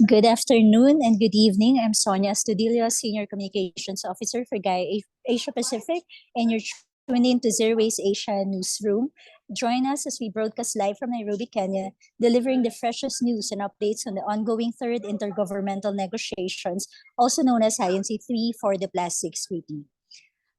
Good afternoon and good evening. I'm Sonia Astudillo, Senior Communications Officer for GAIA Asia Pacific, and you're tuned in to Zero Waste Asia Newsroom. Join us as we broadcast live from Nairobi, Kenya, delivering the freshest news and updates on the ongoing third intergovernmental negotiations, also known as INC-3 for the Plastics Treaty.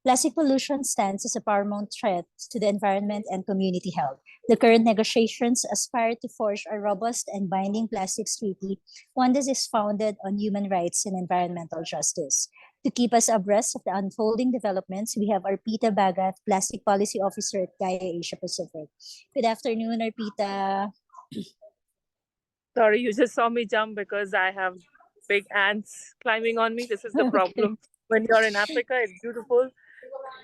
Plastic pollution stands as a paramount threat to the environment and community health. The current negotiations aspire to forge a robust and binding plastics treaty, one that is founded on human rights and environmental justice. To keep us abreast of the unfolding developments, we have Apita Bhagat, Plastic Policy Officer at GAIA Asia Pacific. Good afternoon, Arpita. Sorry, you just saw me jump because I have big ants climbing on me. This is the problem. When you're in Africa, it's beautiful,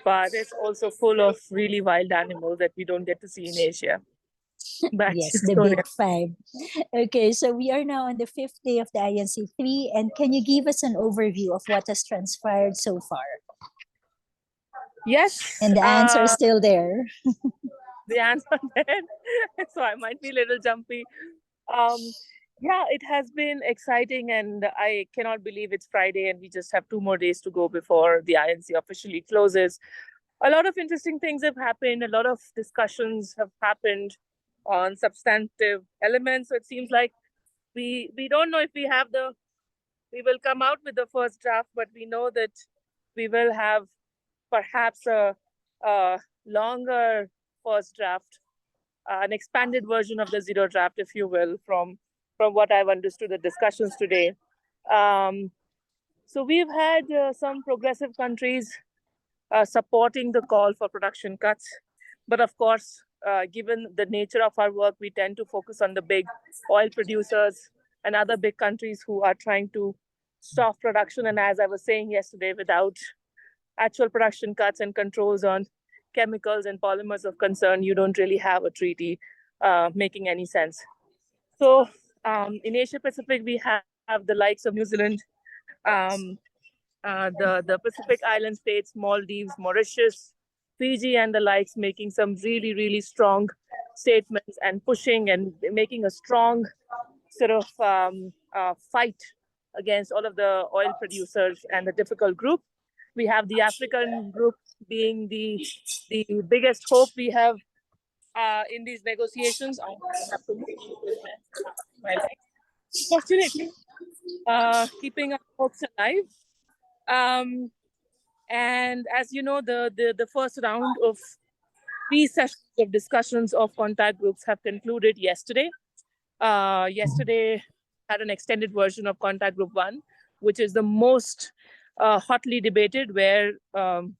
but it's also full of really wild animals that we don't get to see in Asia. Yes, the big five. Okay, so we are now on the fifth day of the INC-3, and can you give us an overview of what has transpired so far? Yes. And the ants are still there. The ants are there, so I might be a little jumpy. Yeah, it has been exciting, and I cannot believe it's Friday and we just have 2 more days to go before the INC officially closes. A lot of interesting things have happened. A lot of discussions have happened on substantive elements. So it seems like we don't know if we will come out with the first draft, but we know that we will have perhaps a longer first draft, an expanded version of the zero draft, if you will, from what I've understood the discussions today. So we've had some progressive countries supporting the call for production cuts. But of course, given the nature of our work, we tend to focus on the big oil producers and other big countries who are trying to stop production. And as I was saying yesterday, without actual production cuts and controls on chemicals and polymers of concern, you don't really have a treaty making any sense. So in Asia Pacific, we have the likes of New Zealand, the Pacific Island states, Maldives, Mauritius, Fiji, and the likes, making some really, really strong statements and pushing and making a strong sort of fight against all of the oil producers and the difficult group. We have the African group being the biggest hope we have in these negotiations. Fortunately, keeping our hopes alive. And as you know, the first round of 3 sessions of discussions of contact groups have concluded yesterday. Yesterday had an extended version of contact group 1, which is the most hotly debated, where part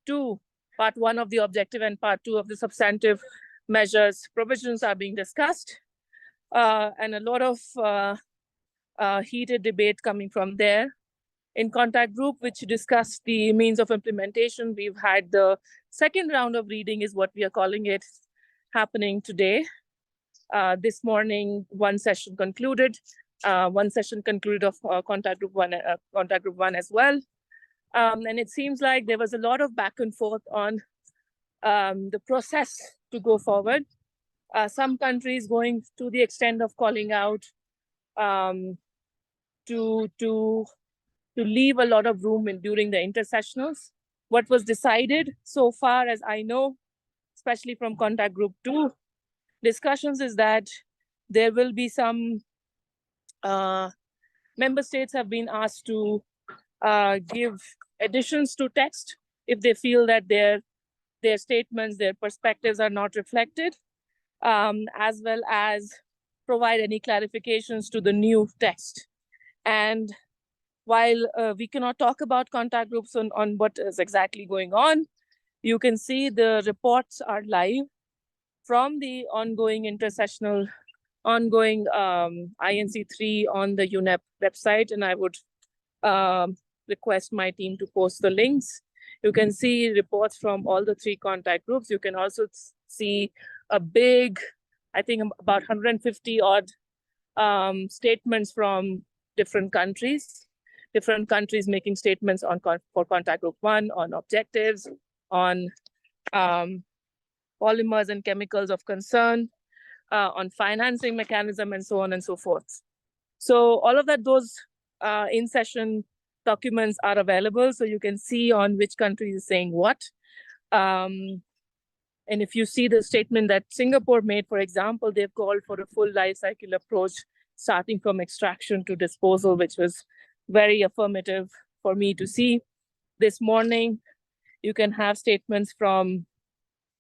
1 of the objective and part 2 of the substantive measures provisions are being discussed. And a lot of heated debate coming from there. In contact group, which discussed the means of implementation, we've had the second round of reading, is what we are calling it, happening today. This morning, one session concluded. One session concluded of contact group one as well. And it seems like there was a lot of back and forth on the process to go forward. Some countries going to the extent of calling out to leave a lot of room during the intersessionals. What was decided so far, as I know, especially from contact group 2 discussions, is that there will be some member states have been asked to give additions to text if they feel that their statements, their perspectives are not reflected, as well as provide any clarifications to the new text. And while we cannot talk about contact groups on what is exactly going on, you can see the reports are live from the ongoing intersessional, ongoing INC-3 on the UNEP website, and I would request my team to post the links. You can see reports from all the 3 contact groups. You can also see a big, I think about 150 odd statements from different countries making statements for contact group 1, on objectives, on polymers and chemicals of concern. on financing mechanism, and so on and so forth. So all of that, those in-session documents are available, so you can see on which country is saying what. And if you see the statement that Singapore made, for example, they've called for a full life cycle approach, starting from extraction to disposal, which was very affirmative for me to see. This morning, you can have statements from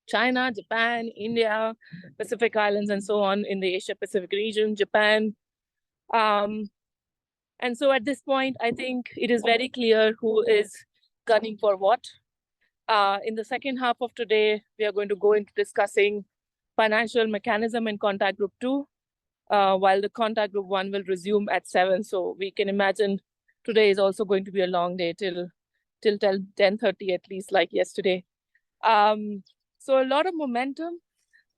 China, Japan, India, Pacific Islands, and so on in the Asia-Pacific region, Japan. And so at this point, I think it is very clear who is gunning for what. In the second half of today, we are going to go into discussing financial mechanism in contact group 2, while the contact group 1 will resume at 7. So we can imagine today is also going to be a long day till 10:30 at least, like yesterday. So a lot of momentum,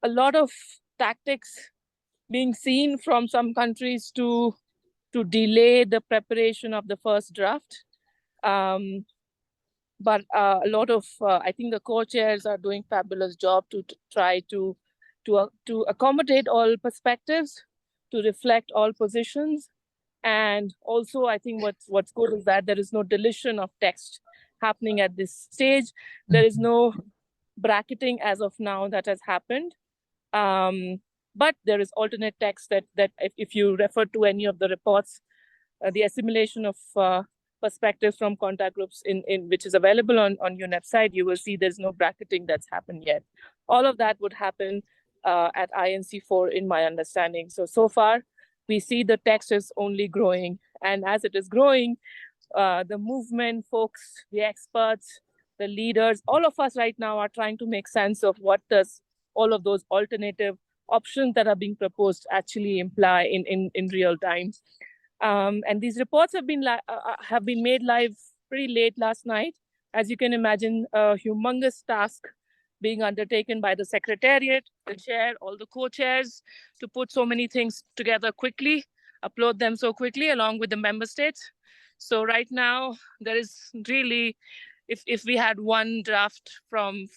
a lot of tactics being seen from some countries to delay the preparation of the first draft. But a lot of, I think the co-chairs are doing fabulous job to try to accommodate all perspectives, to reflect all positions. And also, I think what's good is that there is no deletion of text happening at this stage. There is no bracketing as of now that has happened. But there is alternate text that if you refer to any of the reports, the assimilation of perspectives from contact groups in which is available on UNEP site, you will see there's no bracketing that's happened yet. All of that would happen at INC-4 in my understanding. So far, we see the text is only growing. And as it is growing, the movement folks, the experts, the leaders, all of us right now are trying to make sense of what does all of those alternative options that are being proposed actually imply in real time. And these reports have been made live pretty late last night. As you can imagine, a humongous task being undertaken by the Secretariat, the chair, all the co-chairs, to put so many things together quickly, upload them so quickly along with the member states. So right now, there is really, if we had one draft from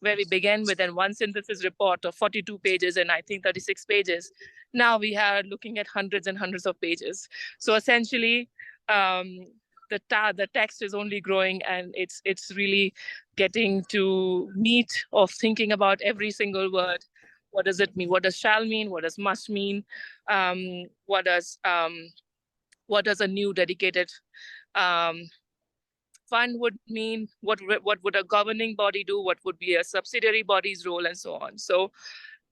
where we began with and one synthesis report of 42 pages and I think 36 pages, now we are looking at hundreds and hundreds of pages. So essentially, the text is only growing, and it's really getting to meat of thinking about every single word. What does it mean? What does shall mean? What does must mean? What does a new dedicated fund would mean? What would a governing body do? What would be a subsidiary body's role, and so on? So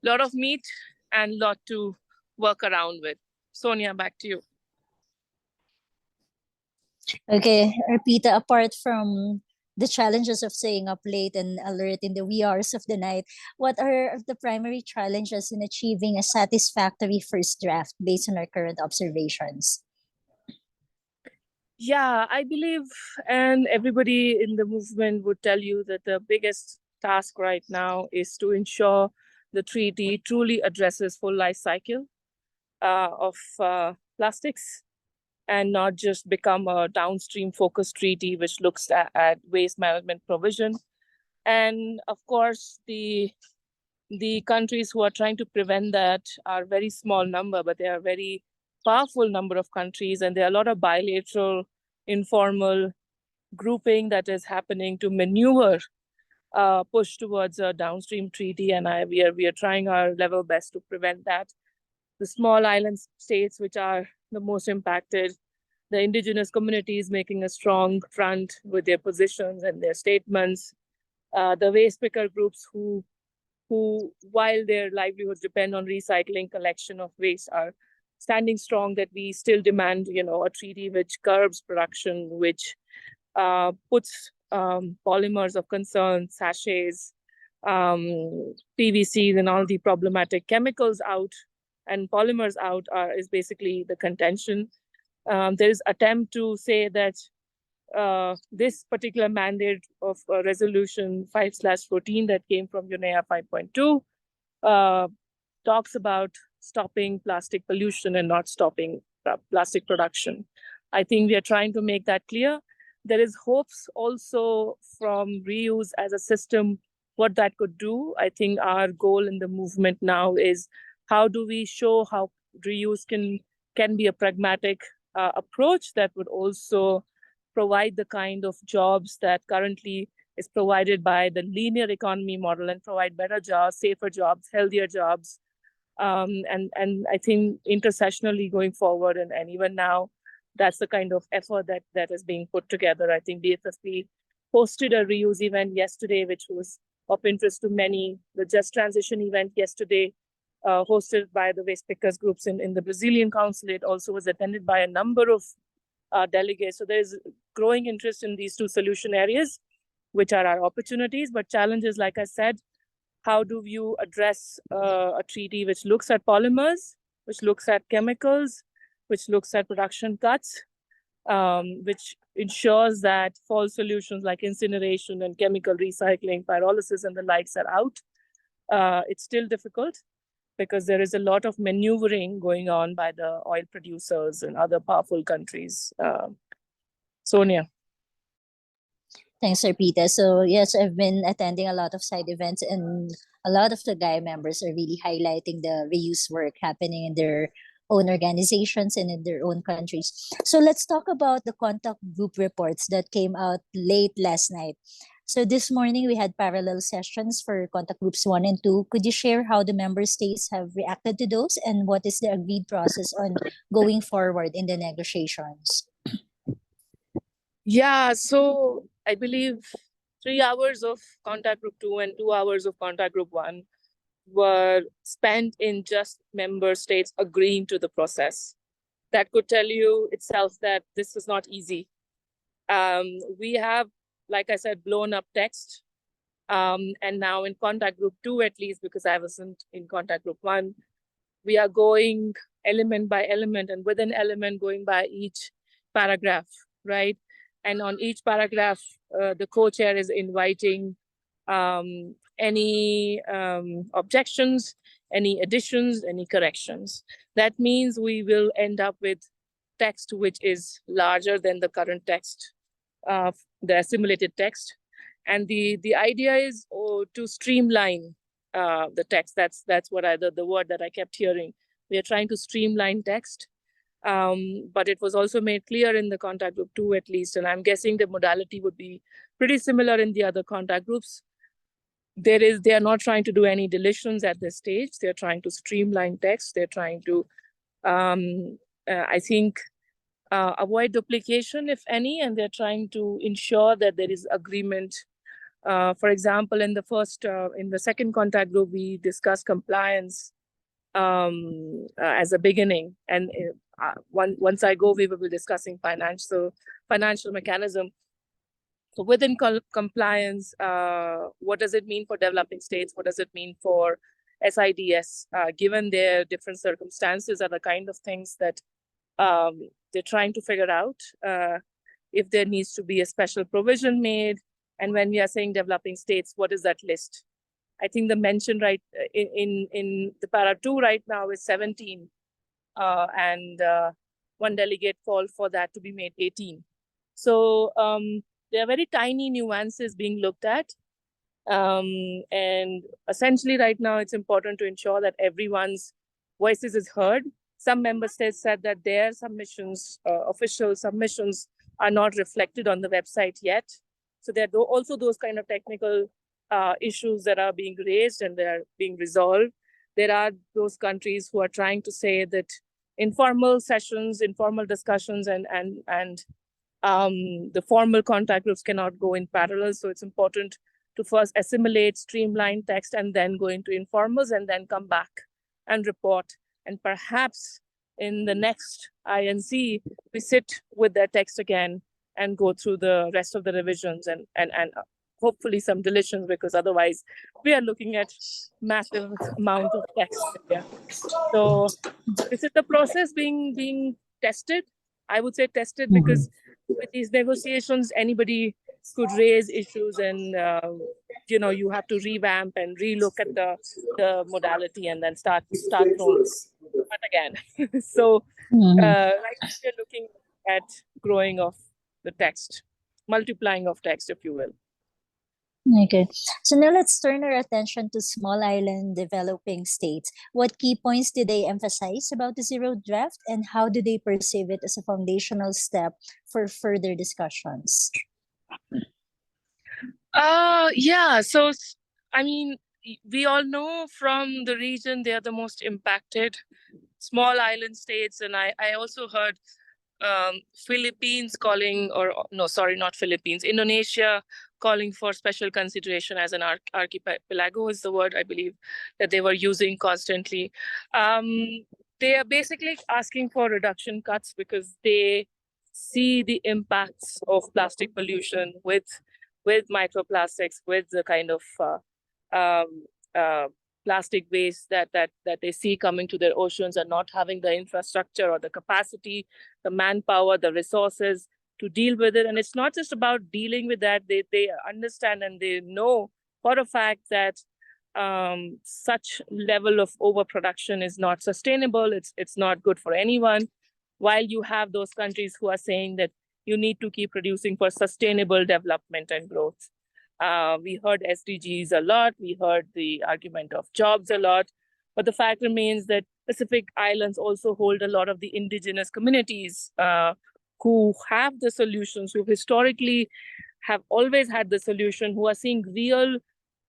a lot of meat and a lot to work around with. Sonia, back to you. Okay, Arpita, apart from the challenges of staying up late and alert in the wee hours of the night, what are the primary challenges in achieving a satisfactory first draft based on our current observations? Yeah, I believe, and everybody in the movement would tell you that the biggest task right now is to ensure the treaty truly addresses full life cycle of plastics, and not just become a downstream focused treaty which looks at waste management provision. And of course, the countries who are trying to prevent that are very small number, but they are very powerful number of countries, and there are a lot of bilateral, informal grouping that is happening to maneuver push towards a downstream treaty, and we are trying our level best to prevent that. The small island states which are the most impacted, the indigenous communities making a strong front with their positions and their statements, the waste picker groups who while their livelihoods depend on recycling, collection of waste, are standing strong that we still demand, a treaty which curbs production, which puts polymers of concern, sachets, PVCs, and all the problematic chemicals out and polymers out is basically the contention. There is attempt to say that this particular mandate of resolution 5/14 that came from UNEA 5.2 talks about stopping plastic pollution and not stopping plastic production. I think we are trying to make that clear. There is hopes also from reuse as a system, what that could do. I think our goal in the movement now is How do we show how reuse can be a pragmatic approach that would also provide the kind of jobs that currently is provided by the linear economy model and provide better jobs, safer jobs, healthier jobs. And I think intersessionally going forward and even now, that's the kind of effort that is being put together. I think DFFP hosted a reuse event yesterday, which was of interest to many. The Just Transition event yesterday, hosted by the waste pickers groups in the Brazilian consulate, also was attended by a number of delegates. So there's growing interest in these two solution areas, which are our opportunities, but challenges, like I said, how do you address a treaty which looks at polymers, which looks at chemicals, which looks at production cuts, which ensures that false solutions like incineration and chemical recycling, pyrolysis and the likes are out. It's still difficult because there is a lot of maneuvering going on by the oil producers and other powerful countries. Sonia. Thanks, Apita. So yes, I've been attending a lot of side events, and a lot of the GAIA members are really highlighting the reuse work happening in their own organizations and in their own countries. So let's talk about the contact group reports that came out late last night. So this morning we had parallel sessions for contact groups 1 and 2. Could you share how the member states have reacted to those and what is the agreed process on going forward in the negotiations? Yeah, so I believe 3 hours of contact group 2 and 2 hours of contact group 1 were spent in just member states agreeing to the process. That could tell you itself that this is not easy. We have, like I said, blown up text. And now in contact group 2, at least, because I wasn't in contact group 1, we are going element by element and within element going by each paragraph, right? And on each paragraph, the co-chair is inviting any objections, any additions, any corrections. That means we will end up with text which is larger than the current text, the assimilated text. And the idea is to streamline the text. That's what the word that I kept hearing. We are trying to streamline text. But it was also made clear in the contact group 2 at least, and I'm guessing the modality would be pretty similar in the other contact groups. They are not trying to do any deletions at this stage. They're trying to streamline text. They're trying to, I think, avoid duplication, if any, and they're trying to ensure that there is agreement. For example, in the second contact group, we discussed compliance as a beginning, and once I go, we will be discussing financial mechanism. So within compliance, what does it mean for developing states? What does it mean for SIDS? Given their different circumstances, are the kind of things that they're trying to figure out. If there needs to be a special provision made, and when we are saying developing states, what is that list? I think the mention right in the para 2 right now is 17, and one delegate called for that to be made 18. So there are very tiny nuances being looked at. And essentially right now, it's important to ensure that everyone's voices is heard. Some member states said that their submissions, official submissions, are not reflected on the website yet. So there are also those kind of technical issues that are being raised and they are being resolved. There are those countries who are trying to say that informal sessions, informal discussions, and the formal contact groups cannot go in parallel. So it's important to first assimilate, streamline text, and then go into informals, and then come back and report. And perhaps in the next INC, we sit with that text again and go through the rest of the revisions and hopefully some deletions, because otherwise we are looking at massive amount of text here. So this is the process being tested. I would say tested because with these negotiations, anybody could raise issues, and you have to revamp and relook at the modality and then start from again. So right now we're looking at growing of the text, multiplying of text, if you will. Okay. So now let's turn our attention to small island developing states. What key points do they emphasize about the zero draft, and how do they perceive it as a foundational step for further discussions? Yeah. So, I mean, we all know from the region they are the most impacted small island states. And I also heard Philippines calling, or no, sorry, not Philippines, Indonesia calling for special consideration as an archipelago is the word I believe that they were using constantly. They are basically asking for reduction cuts because they see the impacts of plastic pollution with microplastics, with the kind of um, uh, plastic waste that they see coming to their oceans, and not having the infrastructure or the capacity, the manpower, the resources to deal with it. And it's not just about dealing with that. They understand and they know for a fact that such level of overproduction is not sustainable. It's not good for anyone. While you have those countries who are saying that you need to keep producing for sustainable development and growth. We heard SDGs a lot. We heard the argument of jobs a lot. But the fact remains that Pacific Islands also hold a lot of the indigenous communities who have the solutions, who historically have always had the solution, who are seeing real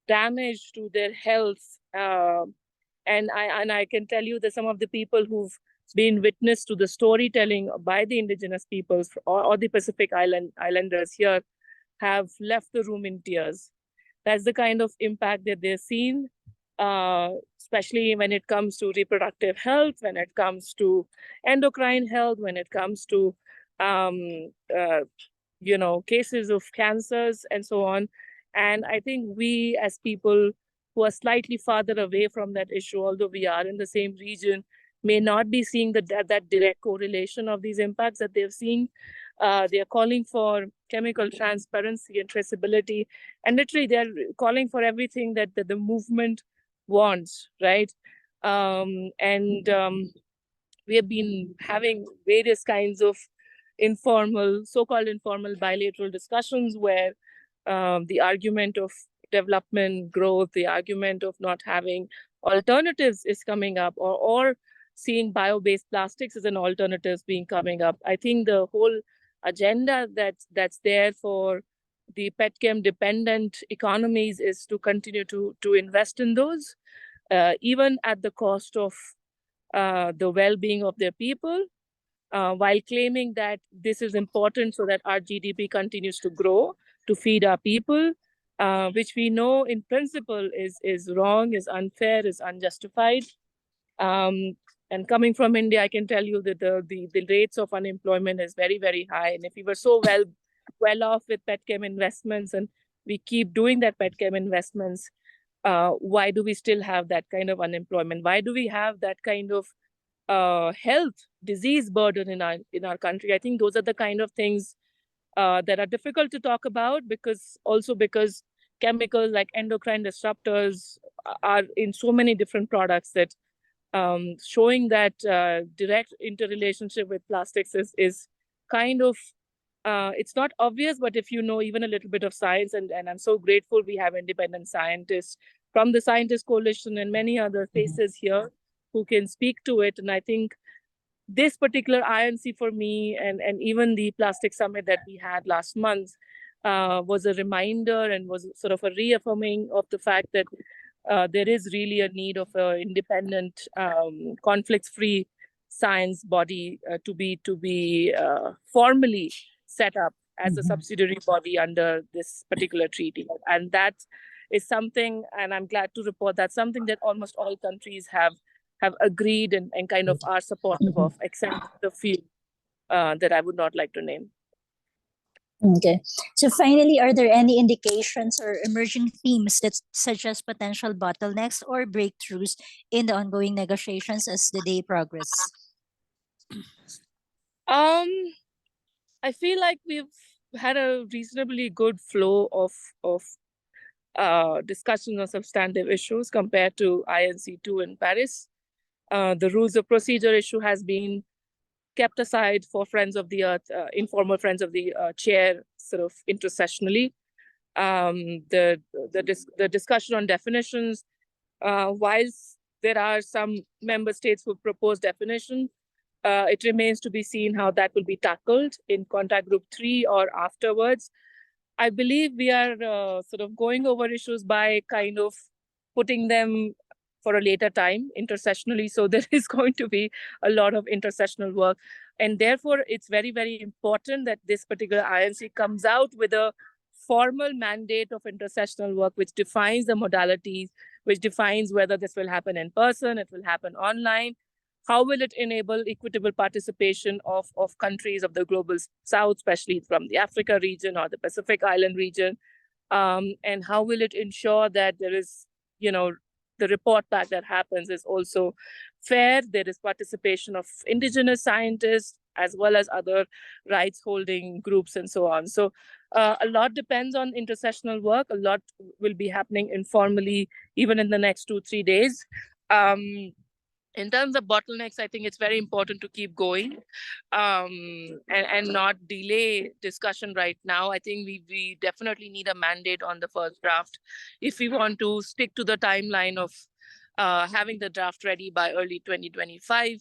damage to their health. And I can tell you that some of the people who've been witness to the storytelling by the indigenous peoples or the Pacific Islanders here have left the room in tears. That's the kind of impact that they're seeing, especially when it comes to reproductive health, when it comes to endocrine health, when it comes to um, uh, cases of cancers and so on. And I think we as people who are slightly farther away from that issue, although we are in the same region, may not be seeing that direct correlation of these impacts that they've seen. They are calling for chemical transparency and traceability. And literally, they're calling for everything that the movement wants, right? And we have been having various kinds of so-called informal bilateral discussions where the argument of development, growth, the argument of not having alternatives is coming up, or seeing bio-based plastics as an alternative being coming up. I think the whole agenda that's there for the petchem dependent economies is to continue to invest in those, even at the cost of the well-being of their people, while claiming that this is important so that our GDP continues to grow to feed our people, which we know in principle is wrong, is unfair, is unjustified. And coming from India, I can tell you that the rates of unemployment is very, very high. And if we were so well off with petchem investments, and we keep doing that petchem investments, why do we still have that kind of unemployment? Why do we have that kind of health disease burden in our country? I think those are the kind of things that are difficult to talk about, because chemicals like endocrine disruptors are in so many different products that showing that direct interrelationship with plastics is kind of it's not obvious. But if you know even a little bit of science, and I'm so grateful we have independent scientists from the Scientist Coalition and many other faces here who can speak to it. And I think this particular INC for me, and even the plastic summit that we had last month, was a reminder and was sort of a reaffirming of the fact that there is really a need of an independent, conflict-free science body to be formally set up as a subsidiary body under this particular treaty. And that is something, and I'm glad to report that's something that almost all countries have agreed and kind of are supportive of, except the few that I would not like to name. Okay. So finally, are there any indications or emerging themes that suggest potential bottlenecks or breakthroughs in the ongoing negotiations as the day progress? I feel like we've had a reasonably good flow of discussions on substantive issues compared to INC-2 in Paris. The rules of procedure issue has been kept aside for Friends of the Earth, informal Friends of the Chair, sort of intercessionally. The discussion on definitions, whilst there are some member states who propose definition, it remains to be seen how that will be tackled in contact group 3 or afterwards. I believe we are sort of going over issues by kind of putting them for a later time intersessionally. So there is going to be a lot of intersessional work. And therefore, it's very, very important that this particular INC comes out with a formal mandate of intersessional work, which defines the modalities, which defines whether this will happen in person, it will happen online. How will it enable equitable participation of countries of the global south, especially from the Africa region or the Pacific Island region? And how will it ensure that there is, the report back that happens is also fair? There is participation of indigenous scientists as well as other rights holding groups and so on. So a lot depends on intersessional work. A lot will be happening informally, even in the next 2-3 days. In terms of bottlenecks, I think it's very important to keep going and not delay discussion right now. I think we definitely need a mandate on the first draft if we want to stick to the timeline of having the draft ready by early 2025.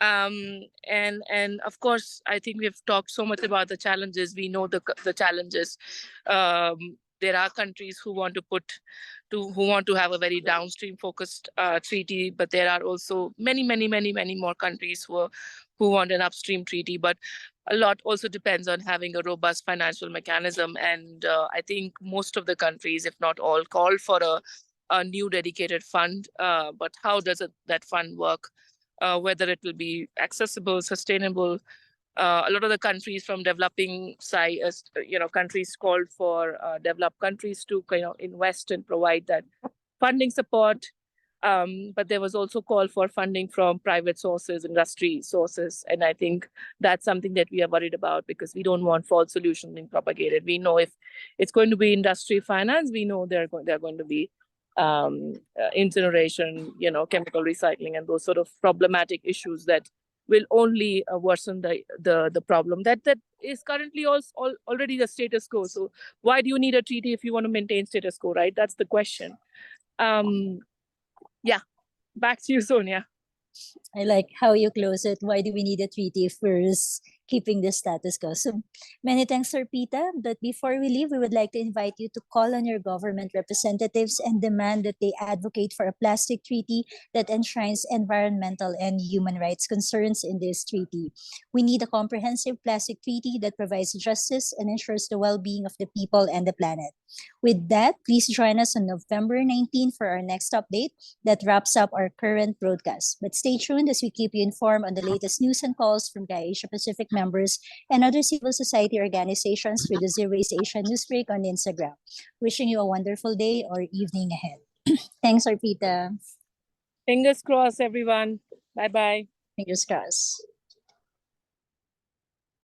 And of course, I think we've talked so much about the challenges. We know the challenges. There are countries who want to have a very downstream focused treaty, but there are also many more countries who want an upstream treaty. But a lot also depends on having a robust financial mechanism. And I think most of the countries, if not all, call for a new dedicated fund. But how does that fund work? Whether it will be accessible, sustainable. A lot of the countries from developing side, countries called for developed countries to invest and provide that funding support. But there was also call for funding from private sources, industry sources. And I think that's something that we are worried about because we don't want false solutions being propagated. We know if it's going to be industry finance, we know they're going to be incineration, chemical recycling, and those sort of problematic issues that will only worsen the problem that is currently already the status quo. So why do you need a treaty if you want to maintain status quo, right? That's the question. Yeah, back to you, Sonia. I like how you close it. Why do we need a treaty if we're keeping the status quo? So many thanks, Apita. But before we leave, we would like to invite you to call on your government representatives and demand that they advocate for a plastic treaty that enshrines environmental and human rights concerns in this treaty. We need a comprehensive plastic treaty that provides justice and ensures the well-being of the people and the planet. With that, please join us on November 19 for our next update that wraps up our current broadcast. But stay tuned as we keep you informed on the latest news and calls from GAIA Asia Pacific members and other civil society organizations through the Zero Waste Asia Newsbreak on Instagram. Wishing you a wonderful day or evening ahead. Thanks, Apita. Fingers crossed, everyone. Bye-bye. Fingers crossed.